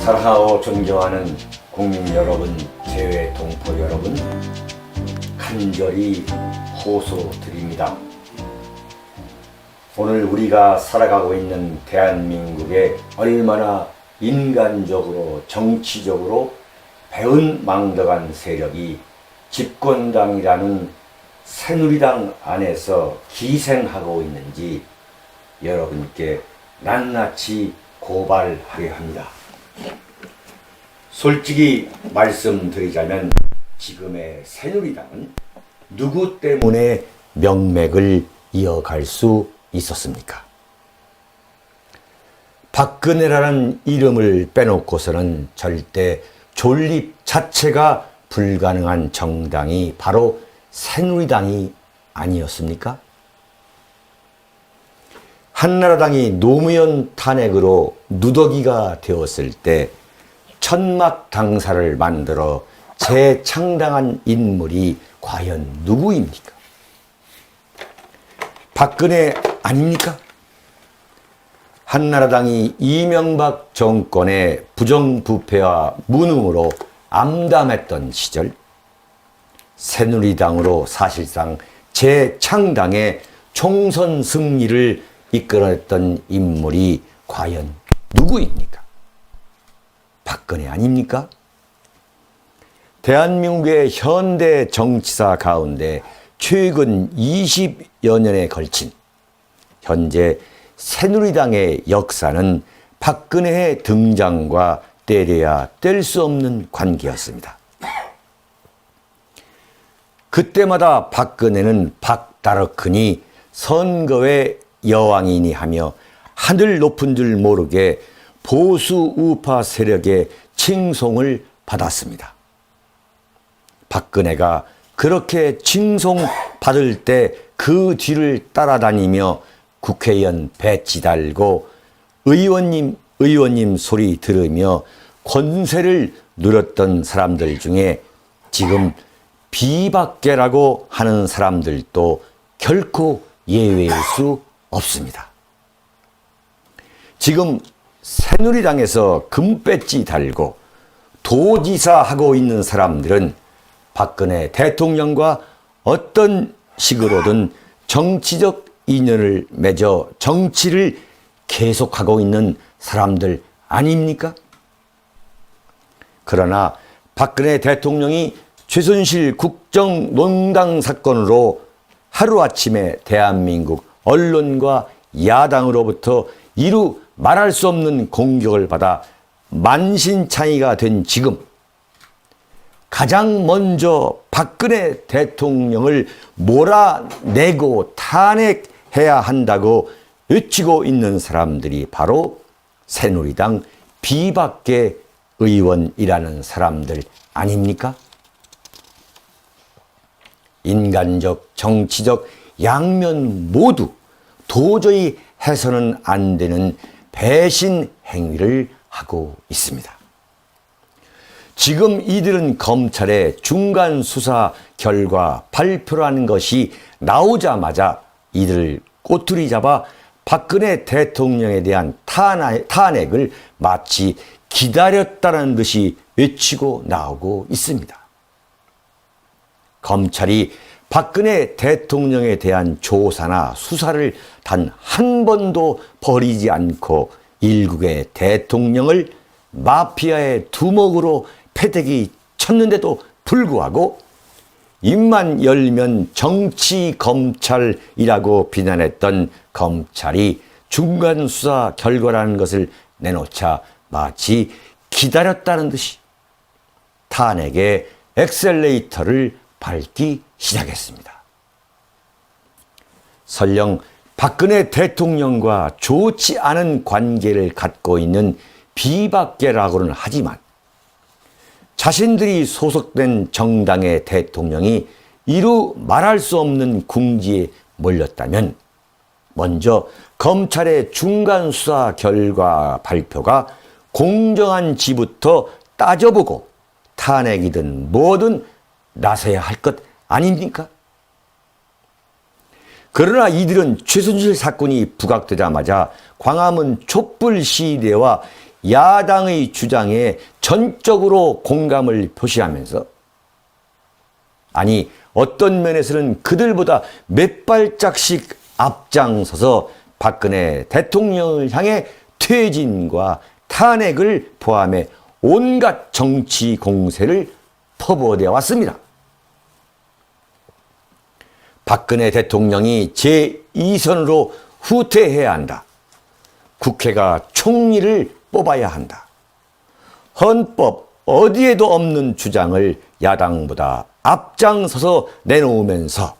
사랑하고 존경하는 국민 여러분, 재외 동포 여러분, 간절히 호소드립니다. 오늘 우리가 살아가고 있는 대한민국에 얼마나 인간적으로 정치적으로 배은망덕한 세력이 집권당이라는 새누리당 안에서 기생하고 있는지 여러분께 낱낱이 고발하려 합니다. 솔직히 말씀드리자면 지금의 새누리당은 누구 때문에 명맥을 이어갈 수 있었습니까? 박근혜라는 이름을 빼놓고서는 절대 존립 자체가 불가능한 정당이 바로 새누리당이 아니었습니까? 한나라당이 노무현 탄핵으로 누더기가 되었을 때 천막 당사를 만들어 재창당한 인물이 과연 누구입니까? 박근혜 아닙니까? 한나라당이 이명박 정권의 부정부패와 무능으로 암담했던 시절 새누리당으로 사실상 재창당의 총선 승리를 이끌어냈던 인물이 과연 누구입니까? 박근혜 아닙니까? 대한민국의 현대 정치사 가운데 최근 20여 년에 걸친 현재 새누리당의 역사는 박근혜의 등장과 때려야 뗄 수 없는 관계였습니다. 그때마다 박근혜는 박다르크니 선거의 여왕이니 하며 하늘 높은 줄 모르게 보수 우파 세력의 칭송을 받았습니다. 박근혜가 그렇게 칭송받을 때 그 뒤를 따라다니며 국회의원 배지 달고 의원님 소리 들으며 권세를 누렸던 사람들 중에 지금 비박계라고 하는 사람들도 결코 예외일 수 없습니다. 지금 새누리당에서 금배지 달고 도지사 하고 있는 사람들은 박근혜 대통령과 어떤 식으로든 정치적 인연을 맺어 정치를 계속하고 있는 사람들 아닙니까? 그러나 박근혜 대통령이 최순실 국정농단 사건으로 하루아침에 대한민국 언론과 야당으로부터 이루 말할 수 없는 공격을 받아 만신창이가 된 지금 가장 먼저 박근혜 대통령을 몰아내고 탄핵해야 한다고 외치고 있는 사람들이 바로 새누리당 비박계 의원이라는 사람들 아닙니까? 인간적, 정치적 양면 모두 도저히 해서는 안 되는 배신 행위를 하고 있습니다. 지금 이들은 검찰의 중간 수사 결과 발표라는 것이 나오자마자 이들을 꼬투리 잡아 박근혜 대통령에 대한 탄핵을 마치 기다렸다는 듯이 외치고 나오고 있습니다. 검찰이 박근혜 대통령에 대한 조사나 수사를 단 한 번도 벌이지 않고 일국의 대통령을 마피아의 두목으로 패대기 쳤는데도 불구하고 입만 열면 정치 검찰이라고 비난했던 검찰이 중간 수사 결과라는 것을 내놓자 마치 기다렸다는 듯이 탄핵의 엑셀레이터를 밟기 시작했습니다. 설령 박근혜 대통령과 좋지 않은 관계를 갖고 있는 비박계라고는 하지만 자신들이 소속된 정당의 대통령이 이루 말할 수 없는 궁지에 몰렸다면 먼저 검찰의 중간 수사 결과 발표가 공정한지부터 따져보고 탄핵이든 뭐든 나서야 할 것 아닙니까? 그러나 이들은 최순실 사건이 부각되자마자 광화문 촛불 시위대와 야당의 주장에 전적으로 공감을 표시하면서, 아니 어떤 면에서는 그들보다 몇 발짝씩 앞장서서 박근혜 대통령을 향해 퇴진과 탄핵을 포함해 온갖 정치 공세를 퍼부어대어 왔습니다. 박근혜 대통령이 제2선으로 후퇴해야 한다. 국회가 총리를 뽑아야 한다. 헌법 어디에도 없는 주장을 야당보다 앞장서서 내놓으면서,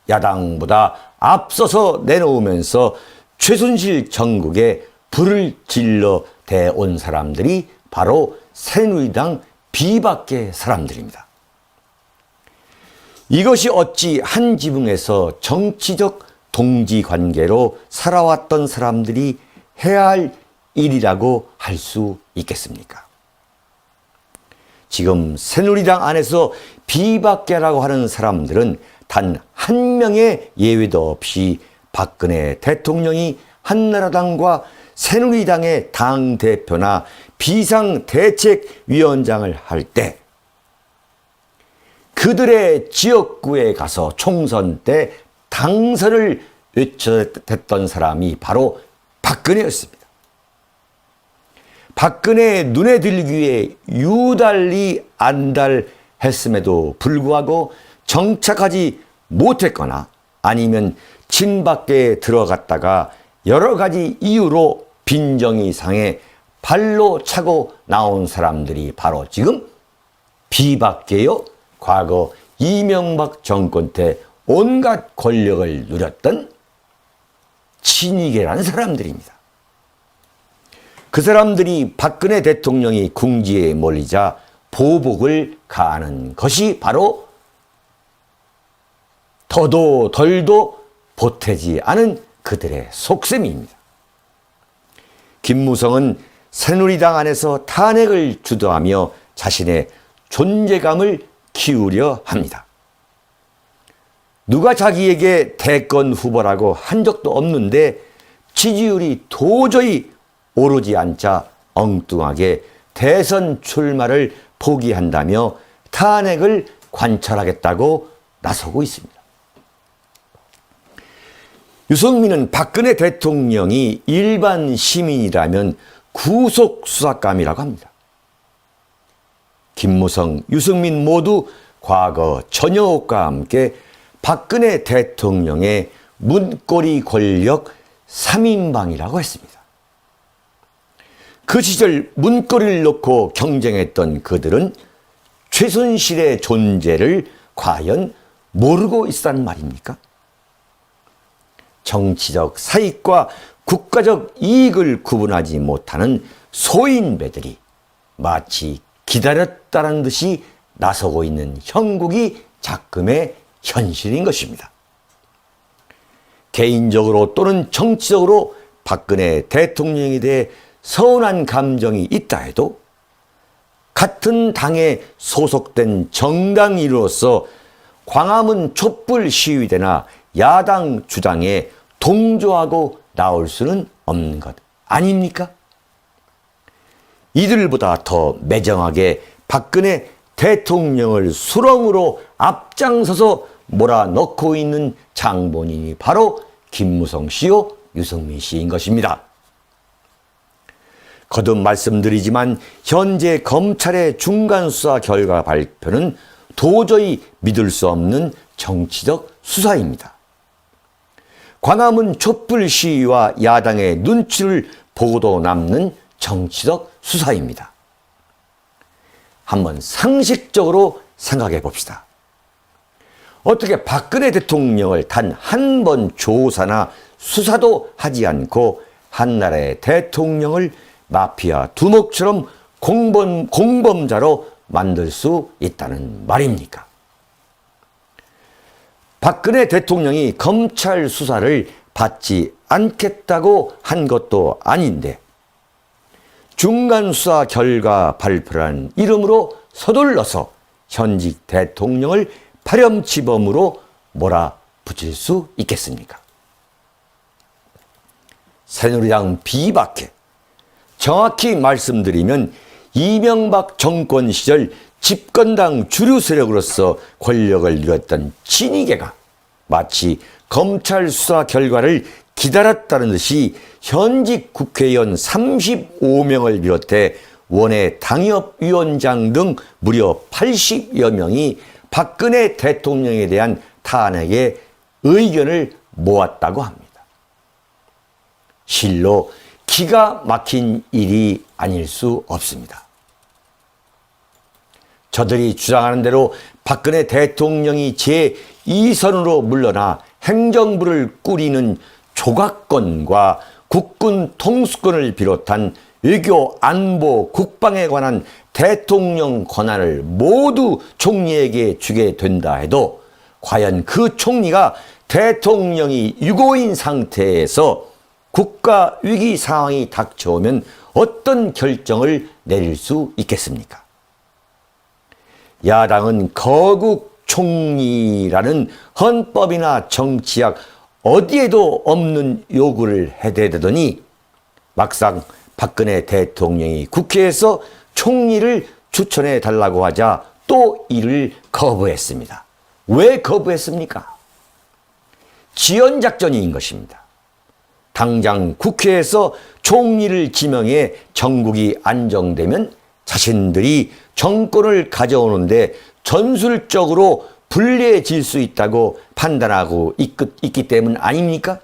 야당보다 앞서서 내놓으면서 최순실 정국에 불을 질러 대온 사람들이 바로 새누리당 비박계 사람들입니다. 이것이 어찌 한 지붕에서 정치적 동지관계로 살아왔던 사람들이 해야 할 일이라고 할 수 있겠습니까? 지금 새누리당 안에서 비박계라고 하는 사람들은 단 한 명의 예외도 없이 박근혜 대통령이 한나라당과 새누리당의 당대표나 비상대책위원장을 할 때 그들의 지역구에 가서 총선 때 당선을 외쳐댔던 사람이 바로 박근혜였습니다. 박근혜의 눈에 들기에 유달리 안달했음에도 불구하고 정착하지 못했거나 아니면 친박계에 들어갔다가 여러 가지 이유로 빈정이 상해 발로 차고 나온 사람들이 바로 지금 비박계요, 과거 이명박 정권 때 온갖 권력을 누렸던 친이계라는 사람들입니다. 그 사람들이 박근혜 대통령이 궁지에 몰리자 보복을 가하는 것이 바로 더도 덜도 보태지 않은 그들의 속셈입니다. 김무성은 새누리당 안에서 탄핵을 주도하며 자신의 존재감을 키우려 합니다. 누가 자기에게 대권 후보라고 한 적도 없는데 지지율이 도저히 오르지 않자 엉뚱하게 대선 출마를 포기한다며 탄핵을 관철하겠다고 나서고 있습니다. 유승민은 박근혜 대통령이 일반 시민이라면 구속수사감이라고 합니다. 김무성, 유승민 모두 과거 전효옥과 함께 박근혜 대통령의 문고리 권력 3인방이라고 했습니다. 그 시절 문고리를 놓고 경쟁했던 그들은 최순실의 존재를 과연 모르고 있었단 말입니까? 정치적 사익과 국가적 이익을 구분하지 못하는 소인배들이 마치 기다렸다는 듯이 나서고 있는 형국이 작금의 현실인 것입니다. 개인적으로 또는 정치적으로 박근혜 대통령에 대해 서운한 감정이 있다 해도 같은 당에 소속된 정당인으로서 광화문 촛불 시위대나 야당 주장에 동조하고 나올 수는 없는 것 아닙니까? 이들보다 더 매정하게 박근혜 대통령을 수렁으로 앞장서서 몰아넣고 있는 장본인이 바로 김무성 씨요, 유승민 씨인 것입니다. 거듭 말씀드리지만 현재 검찰의 중간수사 결과 발표는 도저히 믿을 수 없는 정치적 수사입니다. 광화문 촛불 시위와 야당의 눈치를 보고도 남는 정치적 수사입니다. 한번 상식적으로 생각해 봅시다. 어떻게 박근혜 대통령을 단 한 번 조사나 수사도 하지 않고 한나라의 대통령을 마피아 두목처럼 공범자로 만들 수 있다는 말입니까? 박근혜 대통령이 검찰 수사를 받지 않겠다고 한 것도 아닌데 중간수사 결과 발표라는 이름으로 서둘러서 현직 대통령을 파렴치범으로 몰아붙일 수 있겠습니까? 새누리당 비박계, 정확히 말씀드리면 이명박 정권 시절 집권당 주류 세력으로서 권력을 이뤘던 친이계가 마치 검찰 수사 결과를 기다렸다는 듯이 현직 국회의원 35명을 비롯해 원외 당협위원장 등 무려 80여 명이 박근혜 대통령에 대한 탄핵에 의견을 모았다고 합니다. 실로 기가 막힌 일이 아닐 수 없습니다. 저들이 주장하는 대로 박근혜 대통령이 제2선으로 물러나 행정부를 꾸리는 조각권과 국군 통수권을 비롯한 외교, 안보, 국방에 관한 대통령 권한을 모두 총리에게 주게 된다 해도 과연 그 총리가 대통령이 유고인 상태에서 국가 위기 상황이 닥쳐오면 어떤 결정을 내릴 수 있겠습니까? 야당은 거국 총리라는 헌법이나 정치학 어디에도 없는 요구를 해대더니 막상 박근혜 대통령이 국회에서 총리를 추천해 달라고 하자 또 이를 거부했습니다. 왜 거부했습니까? 지연작전인 것입니다. 당장 국회에서 총리를 지명해 정국이 안정되면 자신들이 정권을 가져오는데 전술적으로 불리해질 수 있다고 판단하고 있기 때문 아닙니까?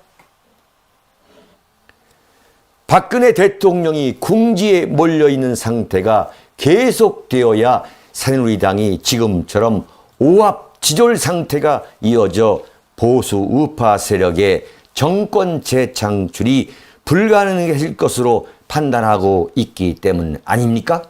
박근혜 대통령이 궁지에 몰려있는 상태가 계속되어야 새누리당이 지금처럼 오합지졸 상태가 이어져 보수 우파 세력의 정권 재창출이 불가능해질 것으로 판단하고 있기 때문 아닙니까?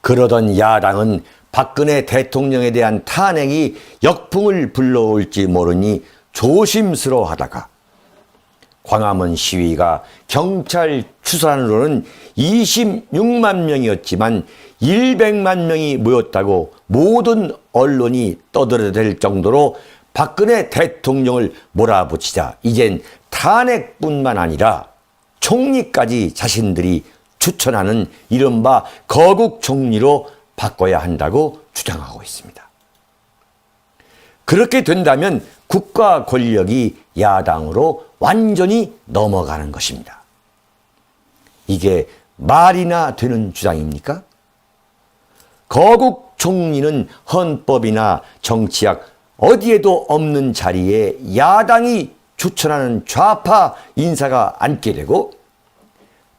그러던 야당은 박근혜 대통령에 대한 탄핵이 역풍을 불러올지 모르니 조심스러워하다가 광화문 시위가 경찰 추산으로는 26만 명이었지만 100만 명이 모였다고 모든 언론이 떠들어댈 정도로 박근혜 대통령을 몰아붙이자 이젠 탄핵뿐만 아니라 총리까지 자신들이 추천하는 이른바 거국 총리로 바꿔야 한다고 주장하고 있습니다. 그렇게 된다면 국가 권력이 야당으로 완전히 넘어가는 것입니다. 이게 말이나 되는 주장입니까? 거국 총리는 헌법이나 정치학 어디에도 없는 자리에 야당이 추천하는 좌파 인사가 앉게 되고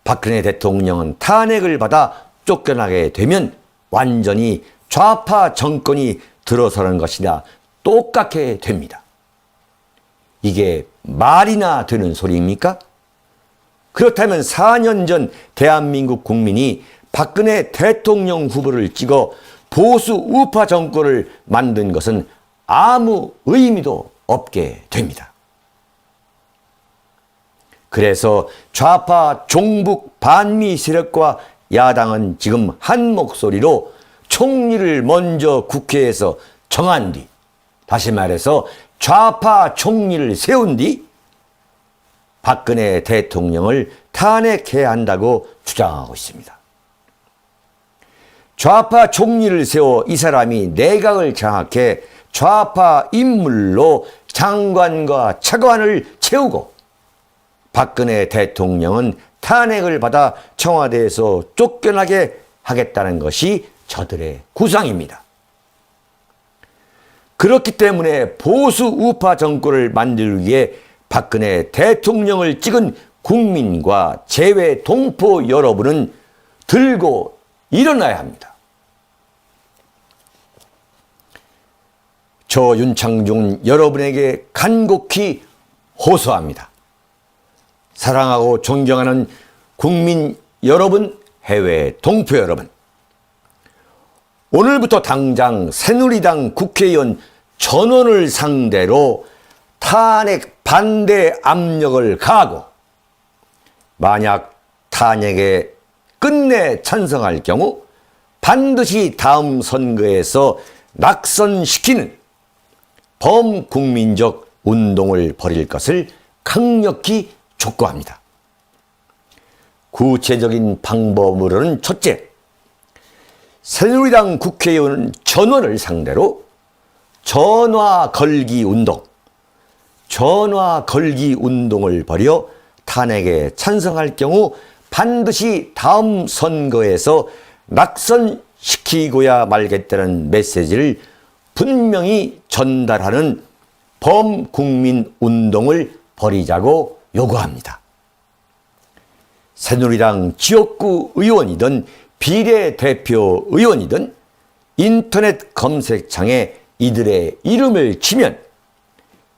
박근혜 대통령은 탄핵을 받아 쫓겨나게 되면 완전히 좌파 정권이 들어서는 것이나 똑같게 됩니다. 이게 말이나 되는 소리입니까? 그렇다면 4년 전 대한민국 국민이 박근혜 대통령 후보를 찍어 보수 우파 정권을 만든 것은 아무 의미도 없게 됩니다. 그래서 좌파 종북 반미 세력과 야당은 지금 한 목소리로 총리를 먼저 국회에서 정한 뒤, 다시 말해서 좌파 총리를 세운 뒤 박근혜 대통령을 탄핵해야 한다고 주장하고 있습니다. 좌파 총리를 세워 이 사람이 내각을 장악해 좌파 인물로 장관과 차관을 채우고 박근혜 대통령은 탄핵을 받아 청와대에서 쫓겨나게 하겠다는 것이 저들의 구상입니다. 그렇기 때문에 보수 우파 정권을 만들기 위해 박근혜 대통령을 찍은 국민과 재외 동포 여러분은 들고 일어나야 합니다. 저 윤창중은 여러분에게 간곡히 호소합니다. 사랑하고 존경하는 국민 여러분, 해외 동포 여러분, 오늘부터 당장 새누리당 국회의원 전원을 상대로 탄핵 반대 압력을 가하고 만약 탄핵에 끝내 찬성할 경우 반드시 다음 선거에서 낙선시키는 범국민적 운동을 벌일 것을 강력히 촉구합니다. 구체적인 방법으로는 첫째, 새누리당 국회의원 전원을 상대로 전화 걸기 운동을 벌여 탄핵에 찬성할 경우 반드시 다음 선거에서 낙선시키고야 말겠다는 메시지를 분명히 전달하는 범국민 운동을 벌이자고 요구합니다. 새누리당 지역구 의원이든 비례대표 의원이든 인터넷 검색창에 이들의 이름을 치면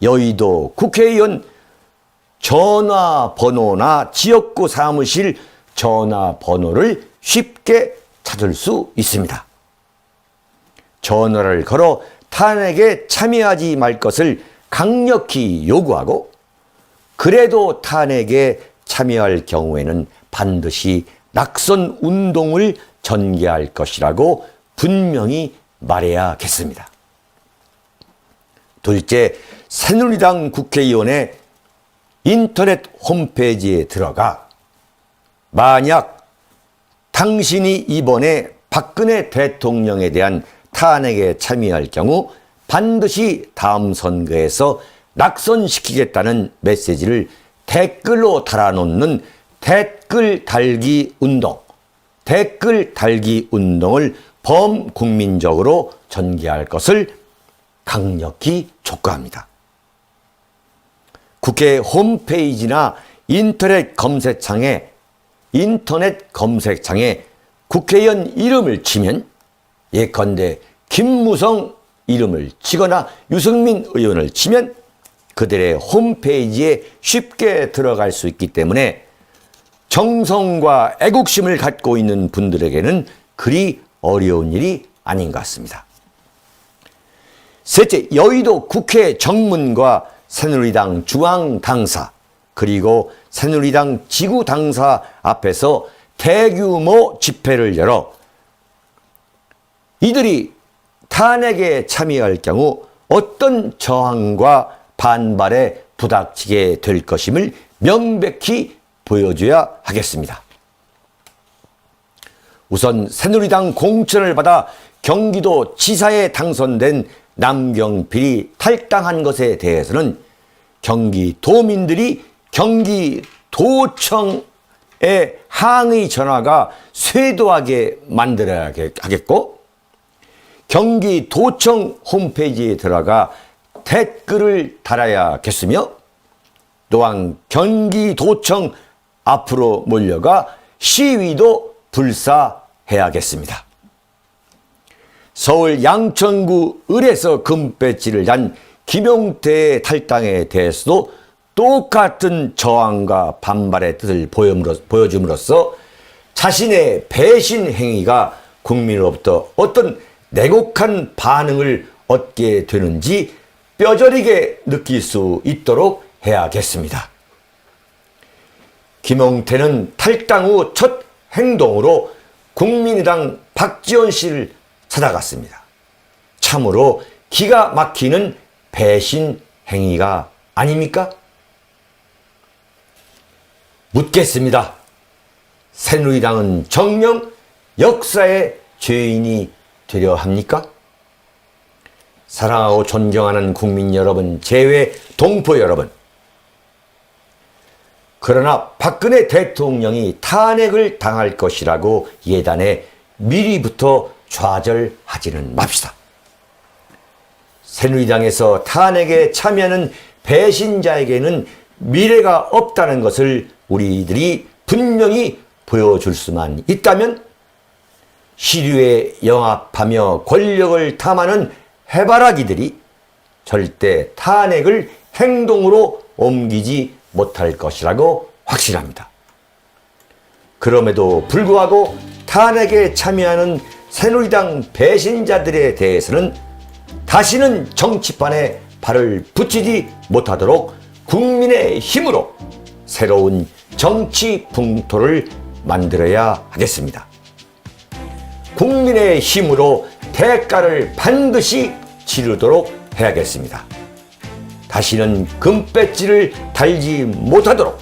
여의도 국회의원 전화번호나 지역구 사무실 전화번호를 쉽게 찾을 수 있습니다. 전화를 걸어 탄핵에 참여하지 말 것을 강력히 요구하고, 그래도 탄핵에 참여할 경우에는 반드시 낙선 운동을 전개할 것이라고 분명히 말해야겠습니다. 둘째, 새누리당 국회의원의 인터넷 홈페이지에 들어가 만약 당신이 이번에 박근혜 대통령에 대한 탄핵에 참여할 경우 반드시 다음 선거에서 낙선시키겠다는 메시지를 댓글로 달아놓는 댓글 달기 운동을 범국민적으로 전개할 것을 강력히 촉구합니다. 국회 홈페이지나 인터넷 검색창에 국회의원 이름을 치면, 예컨대 김무성 이름을 치거나 유승민 의원을 치면 그들의 홈페이지에 쉽게 들어갈 수 있기 때문에 정성과 애국심을 갖고 있는 분들에게는 그리 어려운 일이 아닌 것 같습니다. 셋째, 여의도 국회 정문과 새누리당 중앙당사 그리고 새누리당 지구당사 앞에서 대규모 집회를 열어 이들이 탄핵에 참여할 경우 어떤 저항과 반발에 부닥치게 될 것임을 명백히 보여줘야 하겠습니다. 우선 새누리당 공천을 받아 경기도 지사에 당선된 남경필이 탈당한 것에 대해서는 경기도민들이 경기도청에 항의 전화가 쇄도하게 만들어야 하겠고, 경기도청 홈페이지에 들어가 댓글을 달아야겠으며, 또한 경기도청 앞으로 몰려가 시위도 불사해야겠습니다. 서울 양천구 을에서 금배지를 단 김용태의 탈당에 대해서도 똑같은 저항과 반발의 뜻을 보여줌으로써 자신의 배신 행위가 국민으로부터 어떤 냉혹한 반응을 얻게 되는지 뼈저리게 느낄 수 있도록 해야겠습니다. 김용태는 탈당 후 첫 행동으로 국민의당 박지원 씨를 찾아갔습니다. 참으로 기가 막히는 배신 행위가 아닙니까? 묻겠습니다. 새누리당은 정녕 역사의 죄인이 되려 합니까? 사랑하고 존경하는 국민 여러분, 재외 동포 여러분, 그러나 박근혜 대통령이 탄핵을 당할 것이라고 예단해 미리부터 좌절하지는 맙시다. 새누리당에서 탄핵에 참여하는 배신자에게는 미래가 없다는 것을 우리들이 분명히 보여줄 수만 있다면, 시류에 영합하며 권력을 탐하는 해바라기들이 절대 탄핵을 행동으로 옮기지 못할 것이라고 확신합니다. 그럼에도 불구하고 탄핵에 참여하는 새누리당 배신자들에 대해서는 다시는 정치판에 발을 붙이지 못하도록 국민의 힘으로 새로운 정치 풍토를 만들어야 하겠습니다. 국민의 힘으로 대가를 반드시 치르도록 해야겠습니다. 다시는 금배지를 달지 못하도록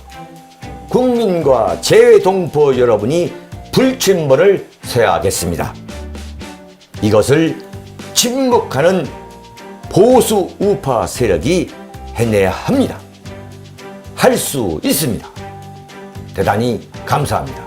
국민과 재외동포 여러분이 불침번을 서야겠습니다. 이것을 침묵하는 보수 우파 세력이 해내야 합니다. 할 수 있습니다. 대단히 감사합니다.